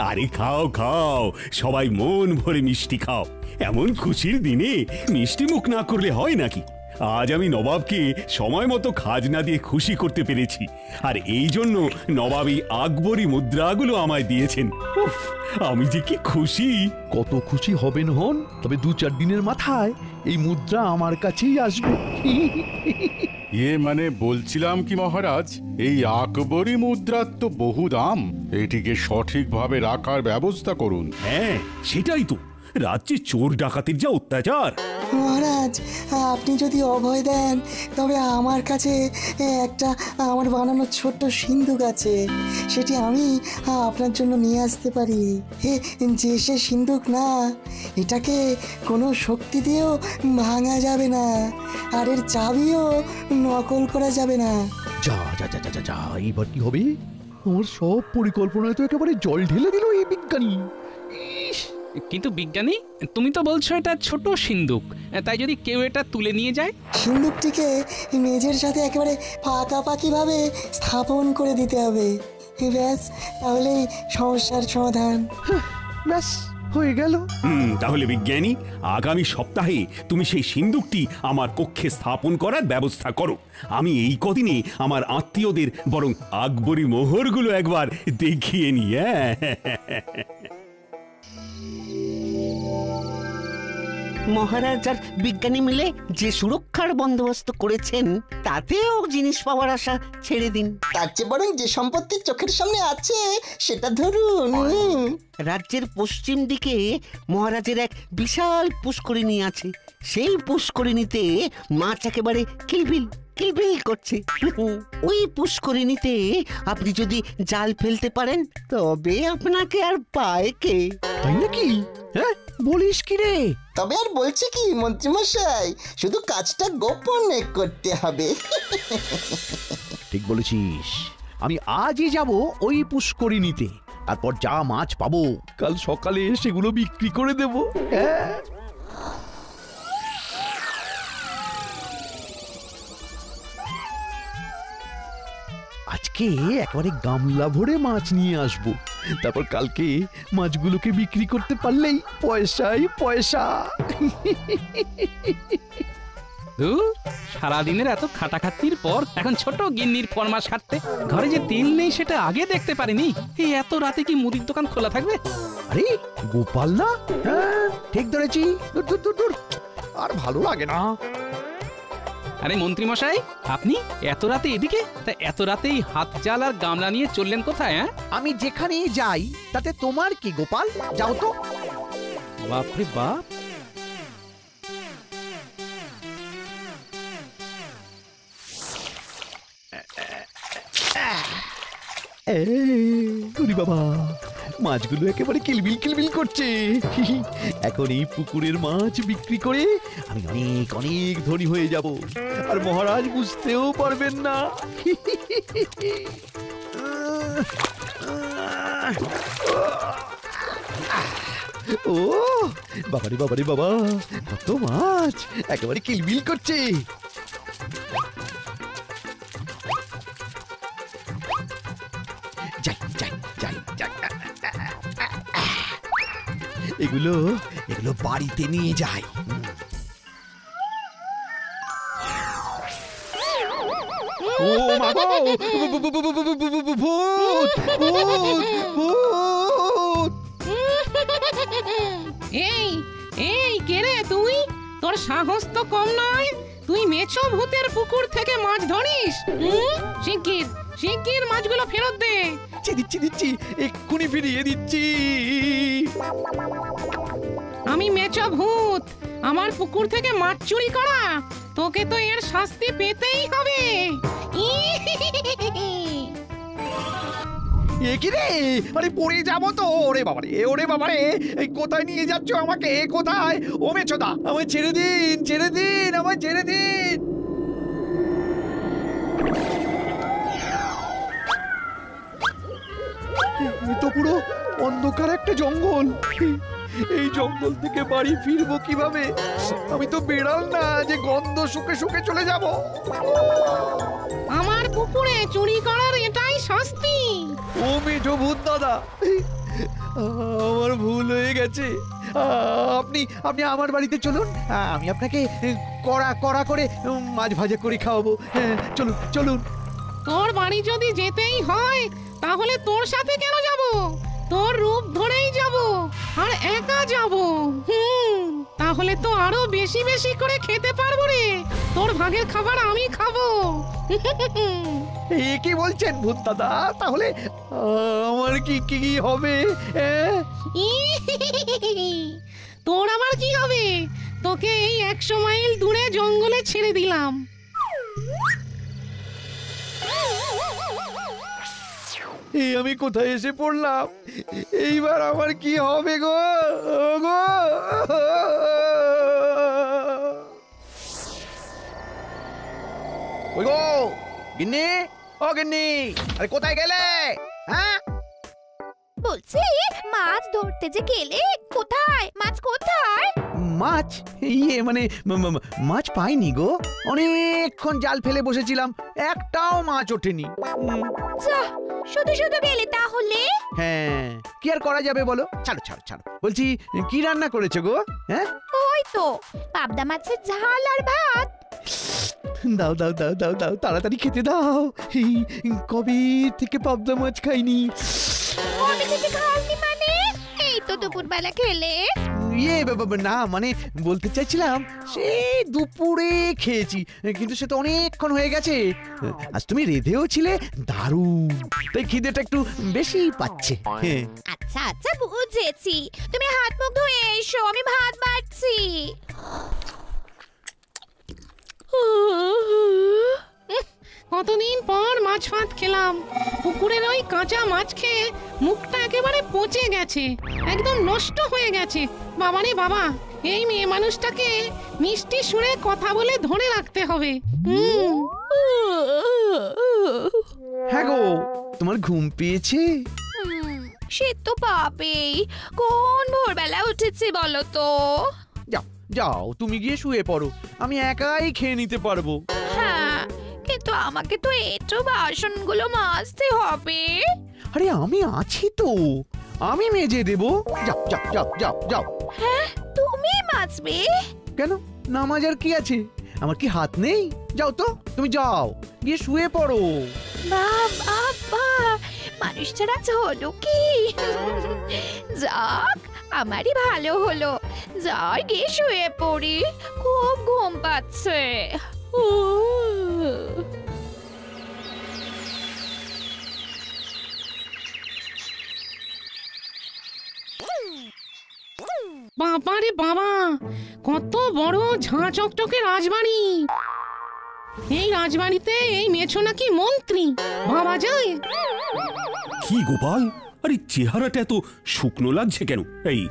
আরে খাও খাও, সবাই মন ভরে মিষ্টি খাও। এমন খুশির দিনে মিষ্টি মুখ না করলে হয় নাকি? আজ আমি নবাবকে সময় মতো খাজনা দিয়ে খুশি করতে পেরেছি, আর এই জন্য নবাব এই আকবরী মুদ্রাগুলো আমায় দিয়েছেন। উফ, আমি যে কি খুশি! কত খুশি হবেন হন, তবে 2-4 দিনের মাথায় এই মুদ্রা আমার কাছেই আসবে। মানে বলছিলাম কি মহারাজ, এই আকবরী মুদ্রার তো বহু দাম, এটিকে সঠিকভাবে রাখার ব্যবস্থা করুন। হ্যাঁ, সেটাই তো, রাজ্যে চোর ডাকাতির যা অত্যাচার। মহারাজ, আপনি যদি অভয় দেন তবে আমার কাছে একটা আমার বানানো ছোট্ট সিন্ধুক আছে, সেটি আমি আপনার জন্য নিয়ে আসতে পারি। যে সে সিন্ধুক না, এটাকে কোনো শক্তি দিয়েও ভাঙা যাবে না, আর এর চাবিও নকল করা যাবে না। যা যা যা যা যা, এবার কি হবে? আমার সব পরিকল্পনায় তো একেবারে জল ঢেলে দিল এই বিজ্ঞানী। কিন্তু বিজ্ঞানী, তুমি তো বলছো এটা ছোট সিন্ধুক, তাই যদি কেউ এটা তুলে নিয়ে যায়? সিন্ধুকটিকে মেঝের সাথে একেবারে পাকাপাকি ভাবে স্থাপন করে দিতে হবে, ব্যাস, তাহলেই সমস্যার সমাধান। ব্যাস হয়ে গেল। তাহলে বিজ্ঞানী, আগামী সপ্তাহে তুমি সেই সিন্ধুকটি আমার কক্ষে স্থাপন করার ব্যবস্থা করো। আমি এই কদিনে আমার আত্মীয়দের বরং আকবরী মোহরগুলো একবার দেখিয়ে নি। মহারাজ আর বিজ্ঞানী মিলে যে সুরক্ষার বন্দোবস্ত করেছেন, তাতেও জিনিস পাওয়ার আশা ছেড়ে দিন। তার চেয়ে বরং যে সম্পত্তি চোখের সামনে আছে সেটা ধরুন। রাজ্যের পশ্চিম দিকে মহারাজের এক বিশাল পুষ্করিণী আছে। সেই পুষ্করিণীতে মাছ একেবারে কিলবিল কিলবিল করছে। ওই পুষ্করিণীতে আপনি যদি জাল ফেলতে পারেন, তবে আপনাকে আর পায় কে। তাই নাকি? হ্যাঁ, বলিস কি রে? তবে আর বলছি কি মন্ত্রীমশাই, শুধু কাজটা গোপনে করতে হবে। ঠিক বলেছিস, আমি আজই যাব ওই পুষ্করিণীতে, তারপর যা মাছ পাবো কাল সকালে সেগুলো বিক্রি করে দেব। হ্যাঁ, আজকে একেবারে গামলা ভরে মাছ নিয়ে আসবো, তারপর কালকে মাছগুলোকে বিক্রি করতে পারলেই পয়সাই পয়সা। সারাদিনের এত খাটাখাটনির পর এখন ছোট গিন্নির ফরমাস খাটতে ঘরে যে তেল নেই সেটা আগে দেখতে পারিনি। এই এত রাতে কি মুদির দোকান খোলা থাকবে? আরে গোপাল না? হ্যাঁ, ঠিক ধরেছি। আর ভালো লাগে না। আরে মন্ত্রী মশাই, আপনি এত রাতে এদিকে? তা এত রাতেই হাত জাল আর গামলা নিয়ে চললেন কোথায়? হ্যাঁ, আমি যেখানেই যাই তাতে তোমার কি গোপাল? যাও তো। বাপরে বাপ! বাবা, মাছগুলো একেবারে কিলবিল কিলবিল করছে। এখন এই পুকুরের মাছ বিক্রি করে আমি অনেক অনেক ধনী হয়ে যাব, আর মহারাজ বুঝতেও পারবেন না। ও বাবারে বাবারে বাবা, কত মাছ একেবারে কিলবিল করছে। এগুলো এগুলো বাড়িতে নিয়ে যাই। ও মা গো, ভূত ভূত ভূত! এই এই কে রে তুই? তোর সাহস তো কম নয়, তুই মেছো ভূতের পুকুর থেকে মাছ ধরিস? শিগগির শিগগির মাছগুলো ফেরত দে। দিচ্ছি দিচ্ছি, এক্ষুনি ফিরিয়ে দিচ্ছি। আমি মেছো ভূত, আমার পুকুর থেকে মাছ চুরি করা, তোকে তো এর শাস্তি পেতেই হবে। এ কি রে? আরে পড়ে যাবো তো। ওরে বাবারে, ওরে বাবারে, এই কোথায় নিয়ে যাচ্ছ আমাকে? কোথায়? ও মেছোদা, আমায় ছেড়ে দিন, ছেড়ে দিন, আমায় ছেড়ে দিন। তো পুরো অন্ধকার একটা জঙ্গল, এই জঙ্গল থেকে বাড়ি ফিরবো কিভাবে? আমি তো বেড়াল না যে গন্ধ শুকে শুকে চলে যাব। আমার পুকুরে চুরি করার এটাই শাস্তি। ও মেঠো ভূত দাদা, আমার ভুল হয়ে গেছে। আপনি আপনি আমার বাড়িতে চলুন, আমি আপনাকে কড়া কড়া করে মাছ ভাজা করে খাওয়াবো। চলুন চলুন। তোর বাড়ি যদি যেতেই হয় তাহলে তোর সাথে কেন যাব? তোর রূপ ধরেই যাব, আর একা যাব। তাহলে তো আরো বেশি বেশি করে খেতে পারবো রে। তোর ভাগের খাবার আমি খাবো। এ কি বলছেন ভূত দাদা? তাহলে আমার কি কি হবে? তোর আবার কি হবে? তোকে এই 100 মাইল দূরে জঙ্গলে ছেড়ে দিলাম। এই আমি কোথায় এসে পড়লাম? এইবার আমার কি হবে গো গো? ওই গো গিন্নি, ও গিন্নি, আরে কোথায় গেলে? হ্যাঁ বলছি মাছ ধরতে যে গেলে, কোথায় মাছ কোথায়? মাছ? ইয়ে মানে মাছ পাইনি গো। অনেকক্ষণ জাল ফেলে বসেছিলাম, একটাও মাছ ওঠেনি। যা, শুধু শুধু গেলে তাহলে? হ্যাঁ, কি আর করা যাবে বলো? ছাড়ো ছাড়ো ছাড়ো। বলছি কি রান্না করেছো গো? হ্যাঁ ওই তো পাবদা মাছের ঝাল আর ভাত। দাও দাও দাও দাও দাও, তাড়াতাড়ি খেতে দাও। কবে থেকে পাবদা মাছ খাইনি। কবে থেকে খাওনি মানে? এই তো দুপুরবেলা খেলে। ইয়ে না মানে বলতে চাইছিলাম সে দুপুরে খেয়েছি, কিন্তু সে তো অনেকক্ষণ হয়ে গেছে। আজ তুমি রেঁধেও ছিলে দারুণ, তাই খিদেটা একটু বেশি পাচ্ছে। আচ্ছা আচ্ছা বুঝেছি, তুমি হাত মুখ ধুয়ে এসো, আমি ভাত বাড়ছি। কতদিন পর মাছ ভাত খেলাম। পুকুরের ওই কাঁচা মাছ খেয়ে মুখটা একেবারে পচে গেছে, একদম নষ্ট হয়ে গেছে। বাবারে বাবা, এই মেয়ে মানুষটাকে মিষ্টি সুরে কথা বলে ধরে রাখতে হবে। হ্যাঁ গো, তোমার ঘুম পেয়েছে? সে তো পাবেই, কোন ভোরবেলা উঠেছে বলো তো? যাও যাও, তুমি গিয়ে শুয়ে পড়ো, আমি একাই খেয়ে নিতে পারবো। হ্যাঁ, কিন্তু আমাকে তো একটু বাসনগুলো মাজতে হবে। আরে আমি আছি তো, আমি মেজে দেবো। যাও যাও যাও যাও যাও। হ্যাঁ, তুমি মাজবে? কেন, না মাজার কি আছে? আমার কি হাত নেই? যাও তো, তুমি যাও, গিয়ে শুয়ে পড়ো। বাবা, মানুষটার আজ হলো কি? যাক, আমারই ভালো হলো। যাই গিয়ে শুয়ে পড়ি, খুব ঘুম পাচ্ছে। বাবারে বাবা, কত বড় ঝাঁ চকচকে রাজবাড়ি। এই রাজবাড়িতে এই মেছো নাকি মন্ত্রী, ভাবা যায়? কি গোপাল, আরে চেহারাটা এত শুকনো লাগছে কেন? এই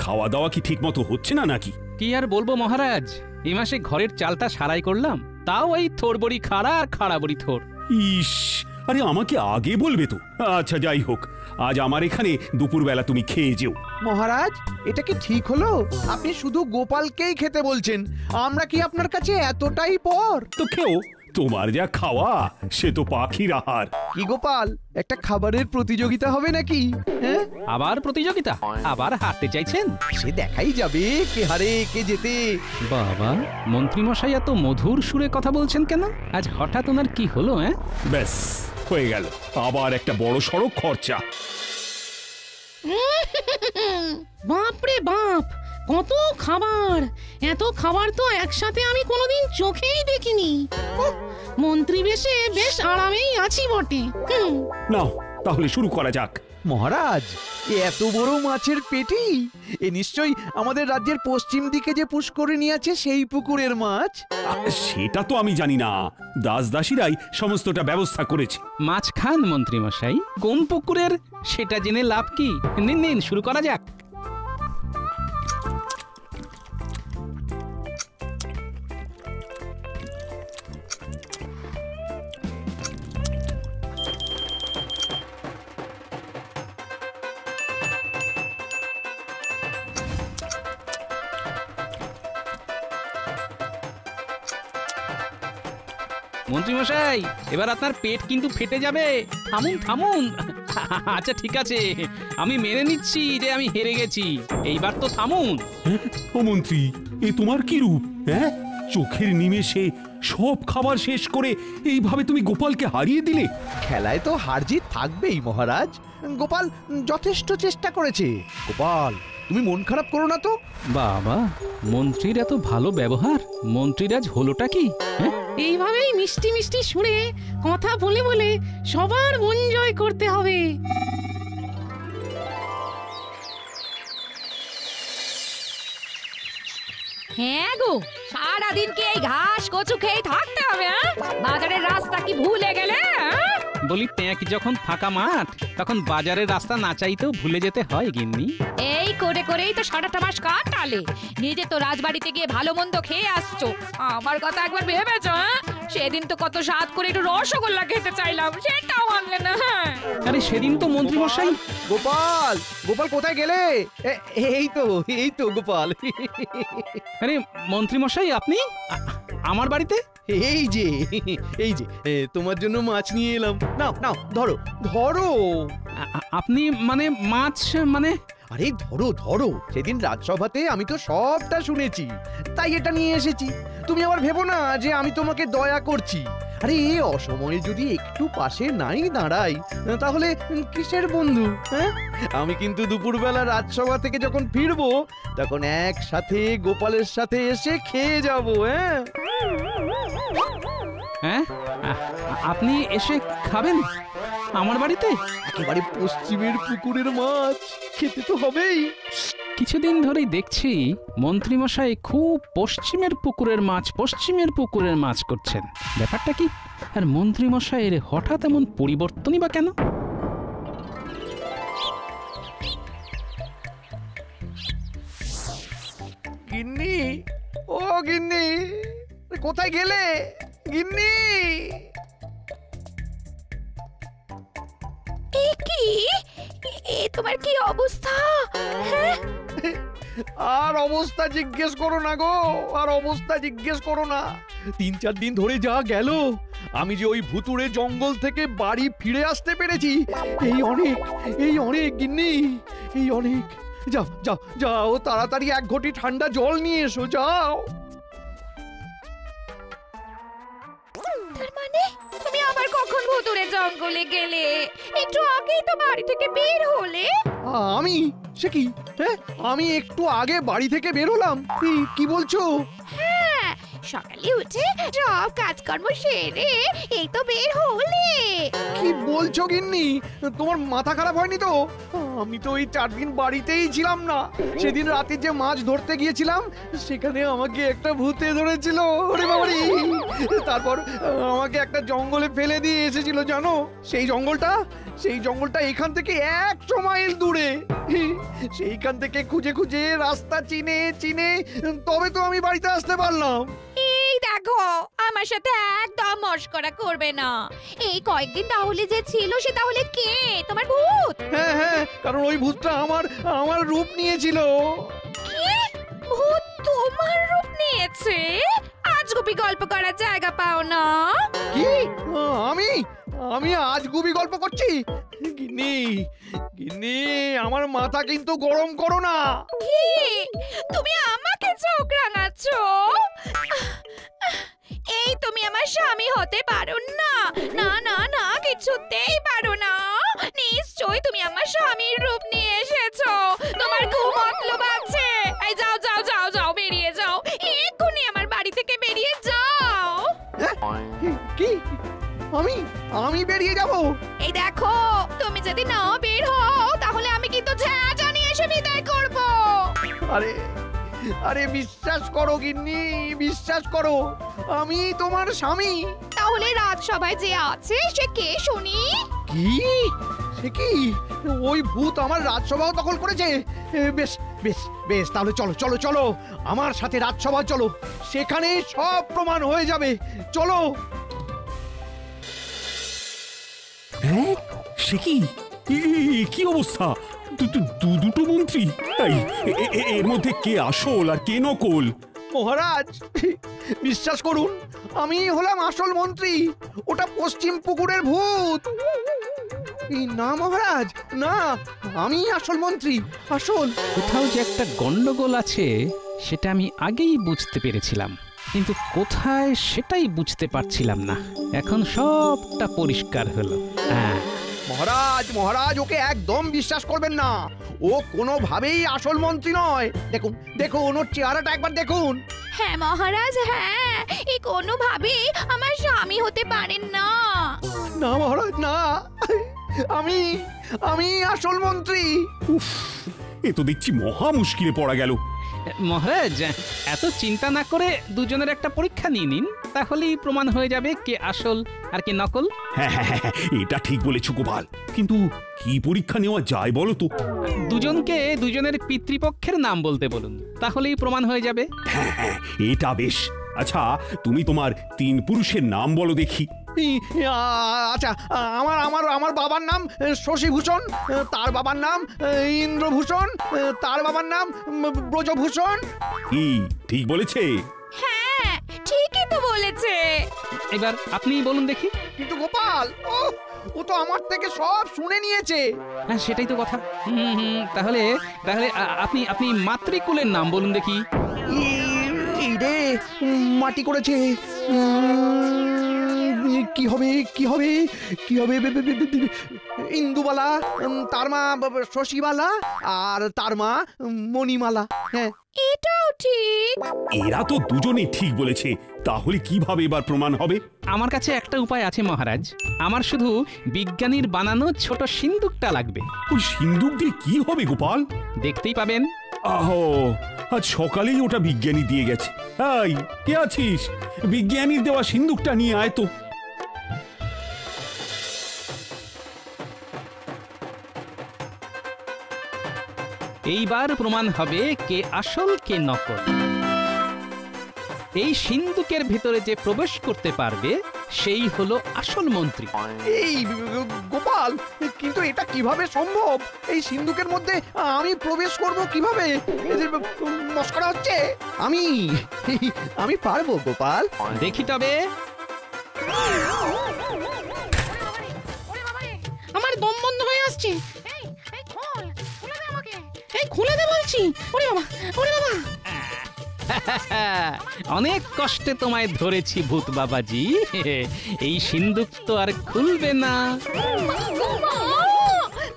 খাওয়া দাওয়া কি ঠিক মতো হচ্ছে না নাকি? কি আর বলবো মহারাজ, এই মাসে ঘরের চালটা সারাই করলাম, তাও এই থোর বড়ি খাড়া আর খাড়া বড়ি থোর। ইস, আরে আমাকে আগে বলবে তো। আচ্ছা যাই হোক, আজ আমার এখানে দুপুরবেলা তুমি খেয়ে যেও। মহারাজ, এটা কি ঠিক হলো? আপনি শুধু গোপালকেই খেতে বলছেন, আমরা কি আপনার কাছে এতটাই পর? তো খেও, তোমার যা খাওয়া সে তো পাখির আহার। কি গোপাল, একটা খাবারের প্রতিযোগিতা হবে নাকি? হ্যাঁ, আবার প্রতিযোগিতা? আবার হারতে চাইছেন? সে দেখাই যাবে কে হারে কে জেতে। বাবা, মন্ত্রীমশাই এত মধুর সুরে কথা বলছেন কেন? আজ হঠাৎ ওনার কি হলো? ব্যাস হয়ে গেল, আবার একটা বড় সড়ক খরচা। বাপরে বাপ, কত খাবার! এত খাবার তো একসাথে আমি কোনোদিন চোখেই দেখিনি। মন্ত্রী বেশে বেশ আরামেই আছি বটে। নাও তাহলে শুরু করা যাক। মহারাজ, এত বড় মাছের পেটি, এ নিশ্চয়ই আমাদের রাজ্যের পশ্চিম দিকে যে পুষ্করিণী আছে সেই পুকুরের মাছ। সেটা তো আমি জানি না, দাসদাসীরাই সমস্তটা ব্যবস্থা করেছে। মাছ খান মন্ত্রীমশাই, কোন পুকুরের সেটা জেনে লাভ কি? নিন নিন, শুরু করা যাক। মন্ত্রী মশাই, এবার আপনার পেট কিন্তু ফেটে যাবে। থামুন থামুন। আচ্ছা ঠিক আছে, আমি মেনে নিচ্ছি যে আমি হেরে গেছি। এইবার তো থামুন। ও মন্ত্রী, এ তোমার কি রূপ? হ্যাঁ, চোখের নিমেষে সব খাবার শেষ করে এইভাবে তুমি গোপালকে হারিয়ে দিলে। খেলায় তো হার জিত থাকবেই মহারাজ। গোপাল যথেষ্ট চেষ্টা করেছে। গোপাল, তুমি মন খারাপ করো না তো। বাবা, মন্ত্রীর এত ভালো ব্যবহার। মন্ত্রীরাজ হলোটা কি? হ্যাঁ, এইভাবেই মিষ্টি মিষ্টি সুরে কথা বলে বলে সবার মন জয় করতে হবে। হ্যাঁ গো, সারাদিন কি এই ঘাস কচু খেয়ে থাকতে হবে? বাজারের রাস্তা কি ভুলে গেলে? বলি, প্যাঁক যখন ফাঁকা মাঠ, তখন বাজারের রাস্তা না চাইতেও ভুলে যেতে হয় গিন্নি। এই করে করেই তো সারাটা মাস কাটালে। নিজে তো রাজবাড়িতে গিয়ে ভালো মন্দ খেয়ে আসছো, আমার কথা একবার ভেবেছো? সেদিন তো কত স্বাদ করে একটু রসগোল্লা খেতে চাইলাম, সেটাও আনলে না। আরে সেদিন তো মন্ত্রী মশাই। গোপাল, গোপাল কোথায় গেলে? এই তো গোপাল। আরে মন্ত্রী মশাই, আপনি আমার বাড়িতে? এই যে তোমার জন্য মাছ নিয়ে এলাম। নাও নাও, ধরো ধরো। আপনি মানে মাছ মানে? আরে ধরো ধরো, সেদিন রাজসভাতে আমি তো সবটা শুনেছি, তাই এটা নিয়ে এসেছি। তুমি আবার ভেবো না যে আমি তোমাকে দয়া করছি। আরে অসময়ে যদি একটু পাশে নাই দাঁড়াই, তাহলে কিসের বন্ধু? হ্যাঁ, আমি কিন্তু দুপুরবেলা রাজসভা থেকে যখন ফিরবো, তখন একসাথে গোপালের সাথে এসে খেয়ে যাবো। হ্যাঁ হ্যাঁ, আপনি এসে খাবেন আমার বাড়িতে? একেবারে পশ্চিমের পুকুরের মাছ, খেতে তো হবেই। কিছুদিন ধরেই দেখছি মন্ত্রী মশাই খুব পশ্চিমের পুকুরের মাছ করছেন। ব্যাপারটা কি? আর মন্ত্রী মশাইয়ের হঠাৎ এমন পরিবর্তনই বা কেন? গিন্নি, ও গিন্নি, কোথায় গেলে গিন্নি? কি তোমার কি অবস্থা? আর অবস্থা জিজ্ঞেস করো না গো, আর অবস্থা জিজ্ঞেস করো না। 3-4 দিন ধরে যা গেল, আমি যে ওই ভুতুড়ে জঙ্গল থেকে বাড়ি ফিরে আসতে পেরেছি, এই অনেক গিন্নি, এই অনেক। যাও যাও যাও, তাড়াতাড়ি 1 ঘটি ঠান্ডা জল নিয়ে এসো, যাও। তার মানে তুমি আবার কখন ভুতুড়ে জঙ্গলে গেলে? একটু আগেই তো বাড়ি থেকে বের হলে। আমি? সে কি? হ্যাঁ, আমি একটু আগে বাড়ি থেকে বের হলাম? কি বলছো? হ্যাঁ, সকালে উঠে সব কাজকর্ম সেরে এই তো বের হলে। কি বলছো গিন্নি? তোমার মাথা খারাপ হয়নি তো? আমি তো এই 4 দিন বাড়িতেই ছিলাম না। সেদিন রাতে যে মাছ ধরতে গিয়েছিলাম, সেখানে আমাকে একটা ভূতে ধরেছিল। ওরে বাবারে! তারপর আমাকে একটা জঙ্গলে ফেলে দিয়ে এসেছিল, জানো? সেই জঙ্গলটা এখান থেকে 100 মাইল দূরে। সেইখান থেকে খুঁজে খুঁজে রাস্তা চিনে তবে তো আমি বাড়িতে আসতে পারলাম। এই দেখো, আমার সাথে একদম মশকরা করবে না। এই কয়েকদিন তাহলে যে ছিল, সে তাহলে কে? তোমার ভূত? হ্যাঁ, কারণ ওই ভূতটা আমার রূপ নিয়েছিল। কি? ভূত তোমার রূপ নিয়েছে? আজগুবি গল্প করার জায়গা পাও না? কি? আমি আজগুবি গল্প করছি? গিন্নি, আমার মাথা কিন্তু গরম করো না। কি? তুমি আমাকে চোখ রাঙাচ্ছ? এই তুমি আমার স্বামী হতে পারো না। না না না, কিছুতেই পারো না। নিশ্চয়ই তুমি আমার স্বামীর রূপ নিয়ে এসেছো। তোমার খুব মতলব আছে। এই যাও যাও যাও যাও, বেরিয়ে যাও এক্ষুনি আমার বাড়ি থেকে, বেরিয়ে যাও। কি? আমি বেরিয়ে যাব? এই দেখো, তুমি যদি না বের হও, তাহলে আমি কিন্তু ঝাঁঝা নিয়ে এসে বিদায় করব। আরে বিশ্বাস করো গিন্নি, বিশ্বাস করো, আমি তোমার স্বামী। তাহলে রাজসভায় যে আছে সে কে শুনি? কি? সে কি? ওই ভূত আমার রাজসভাও দখল করেছে? বেশ বেশ বেশ, তাহলে চলো আমার সাথে রাজসভা চলো, সেখানে সব প্রমাণ হয়ে যাবে। চলো। হ্যাঁ, সে কি? কি অবস্থা? দুটো মন্ত্রী? এর মধ্যে কে আসল আর কে নকল? মহারাজ বিশ্বাস করুন, আমি হলাম আসল মন্ত্রী, ওটা পশ্চিম পুকুরের ভূত। এই না মহারাজ, না, আমি আসল মন্ত্রী, আসল। কোথাও যে একটা গন্ডগোল আছে সেটা আমি আগেই বুঝতে পেরেছিলাম, কিন্তু কোথায় সেটাই বুঝতে পারছিলাম না। এখন সবটা পরিষ্কার হলো। হ্যাঁ, মহারাজ মহারাজ ওকে একদম বিশ্বাস করবেন না, ও কোনোভাবেই আসল মন্ত্রী নয়। দেখুন দেখুন ওর চেহারাটা একবার দেখুন। হ্যাঁ মহারাজ, হ্যাঁ, এই কোনোভাবেই আমার স্বামী হতে পারেন না। না মহারাজ না, আমি আমি আসল মন্ত্রী। উফ, এ তো দেখছি মহা মুশকিলে পড়া গেল। মহারাজ এত চিন্তা না করে দুজনের একটা পরীক্ষা নিয়ে নিন, তাহলেই প্রমাণ হয়ে যাবে কে আসল আর কে নকল। হ্যাঁ হ্যাঁ হ্যাঁ, এটা ঠিক বলেছো গোপাল, কিন্তু কি পরীক্ষা নেওয়া যায় বলো তো? দুজনকে দুজনের পিতৃপক্ষের নাম বলতে বলুন, তাহলেই প্রমাণ হয়ে যাবে। হ্যাঁ হ্যাঁ, এটা বেশ। আচ্ছা, তুমি তোমার 3 পুরুষের নাম বলো দেখি। আচ্ছা, আমার আমার আমার বাবার নাম শশীভূষণ, তার বাবার নাম ইন্দ্রভূষণ, তার বাবার নাম ব্রজভূষণ। কি ঠিক বলেছে? হ্যাঁ, ঠিকই তো বলেছে। এবার আপনিই বলুন দেখি। কিন্তু গোপাল, ও তো আমার থেকে সব শুনে নিয়েছে। হ্যাঁ, সেটাই তো কথা। তাহলে তাহলে আপনি আপনি মাতৃকুলের নাম বলুন দেখি। এই রে, মাটি করেছে। কি হবে কি হবে কি হবে? ইন্দুবালা, তার মা শশীবালা, আর তার মা মণিমালা। হ্যাঁ, এটাও ঠিক। এরা তো দুজনেই ঠিক বলেছে, তাহলে কিভাবে এবার প্রমাণ হবে? আমার কাছে একটা উপায় আছে মহারাজ। আমার শুধু বিজ্ঞানীর বানানো ছোট সিন্দুকটা লাগবে। ওই সিন্দুক দিয়ে কি হবে গোপাল? দেখতেই পাবেন। আহো, আজ সকালেই ওটা বিজ্ঞানী দিয়ে গেছে। এই, কে আছিস? বিজ্ঞানীর দেওয়া সিন্দুকটা নিয়ে আয় তো। এইবার প্রমাণ হবে কে আসল কে নকল। এই সিন্দুকের ভিতরে যে প্রবেশ করতে পারবে সেই হলো আসল মন্ত্রী। এই গোপাল, কিন্তু এটা কিভাবে সম্ভব? এই সিন্ধুকের মধ্যে আমি প্রবেশ করব কিভাবে? মস্করা হচ্ছে। আমি পারবো গোপাল। দেখি তবে। আমার দম বন্ধ হয়ে আসছে। এই এই খোল, খুলে দে আমাকে। এই খুলে দে বলছি। ওরে বাবা, ওরে বাবা। অনেক কষ্টে তোমায় ধরেছি ভূত বাবাজি। এই সিন্দুক তো আর খুলবে না।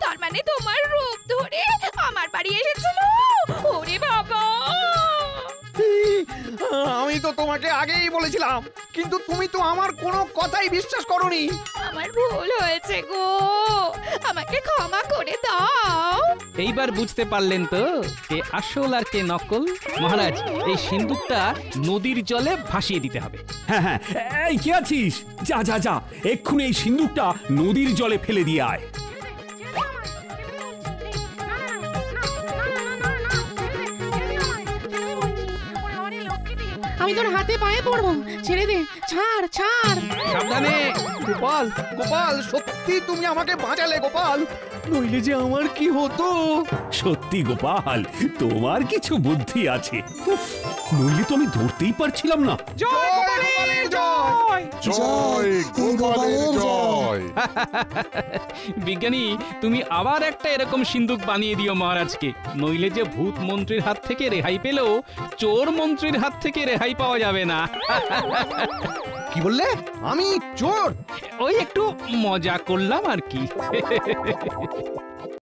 তার মানে তোমার রূপ ধরে আমার বাড়ি এসেছিল? ওরে বাবা, আমি তো তোমাকে আগেই বলেছিলাম, কিন্তু তুমি তো আমার কোনো কথাই বিশ্বাস করোনি। আমার ভুল হয়েছে গো, আমাকে ক্ষমা করে দাও। এইবার বুঝতে পারলেন তো কে আসল আর কে নকল? মহারাজ, এই সিন্দুকটা নদীর জলে ভাসিয়ে দিতে হবে। হ্যাঁ হ্যাঁ, এই কে আছিস? যা যা যা, এক্ষুনি এই সিন্দুকটা নদীর জলে ফেলে দিয়ে আয়। আমি তোর হাতে পায়ে পড়বো। ছেড়ে দে, ছাড় ছাড়। সাবধানে। গোপাল গোপাল, সত্যি তুমি আমাকে বাঁচালে গোপাল, নইলে যে আমার কি হতো। সত্যি গোপাল, তোমার কিছু বুদ্ধি আছে। উফ, নইলে তো আমি ধরতেই পারছিলাম না। জয় গোপালের জয়। জয় গোপালের জয়। বিজ্ঞানী, তুমি আবার একটা এরকম সিন্দুক বানিয়ে দিও মহারাজকে, নইলে যে ভূত মন্ত্রীর হাত থেকে রেহাই পেলেও চোর মন্ত্রীর হাত থেকে রেহাই পাওয়া যাবে না। কি বললে? আমি চোর? ওই একটু মজা করলাম আর কি।